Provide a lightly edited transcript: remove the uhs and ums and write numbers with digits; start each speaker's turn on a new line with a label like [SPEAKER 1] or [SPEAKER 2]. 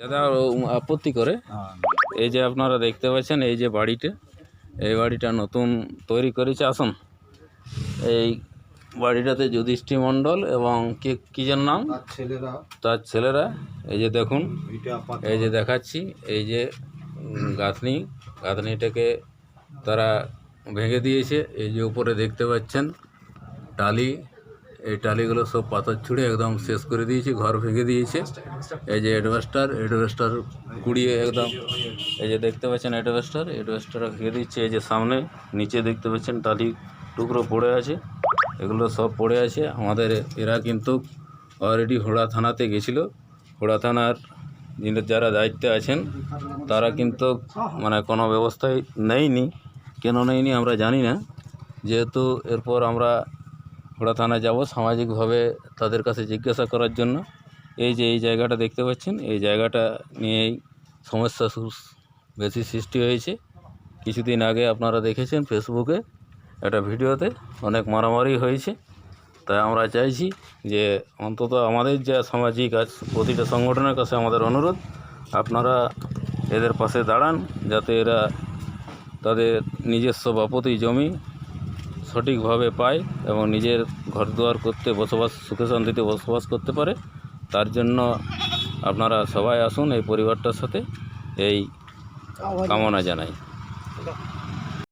[SPEAKER 1] দাদা আপত্তি করে এই যে আপনারা দেখতে পাচ্ছেন এই যে বাড়িটা নতুন তৈরি করেছে আসুন। এই বাড়িটাতে যুধিষ্ঠির মণ্ডল এবং কি যেন নাম তার ছেলেরা এই যে দেখুন, এই যে দেখাচ্ছি এই যে গাঁথনিটাকে তারা ভেঙে দিয়েছে। এই যে উপরে দেখতে পাচ্ছেন টালি, এই টালিগুলো সব পাথর ছুঁড়ে একদম শেষ করে দিয়েছে, ঘর ভেঙে দিয়েছে। এই যে অ্যাডভেস্টার কুড়িয়ে একদম এই যে দেখতে পাচ্ছেন অ্যাডভেস্টার ভেঙে দিচ্ছে। এই যে সামনে নিচে দেখতে পাচ্ছেন টালি টুকরো পড়ে আছে, এগুলো সব পড়ে আছে। আমাদের এরা কিন্তু অলরেডি হোড়া থানাতে গেছিলো। হোড়া থানার যারা দায়িত্বে আছেন তারা কিন্তু মানে কোনো ব্যবস্থাই নেয়নি। কেন নেয়নি আমরা জানি না, যেহেতু এরপর আমরা হোড়া থানায় যাব সামাজিকভাবে তাদের কাছে জিজ্ঞাসা করার জন্য। এই যে এই জায়গাটা দেখতে পাচ্ছেন, এই জায়গাটা নিয়েই সমস্যা বেশি সৃষ্টি হয়েছে। কিছুদিন আগে আপনারা দেখেছেন ফেসবুকে একটা ভিডিওতে অনেক মারামারি হয়েছে। তাই আমরা চাইছি যে অন্তত আমাদের যা সামাজিক আজ প্রতিটা সংগঠনের কাছে আমাদের অনুরোধ, আপনারা এদের পাশে দাঁড়ান যাতে এরা তাদের নিজস্ব বাপতি জমি সঠিকভাবে পায় এবং নিজের ঘরদুয়ার করতে সুখে শান্তিতে বসবাস করতে পারে। তার জন্য আপনারা সবাই আসুন, এই পরিবারটার সাথে এই কামনা জানাই।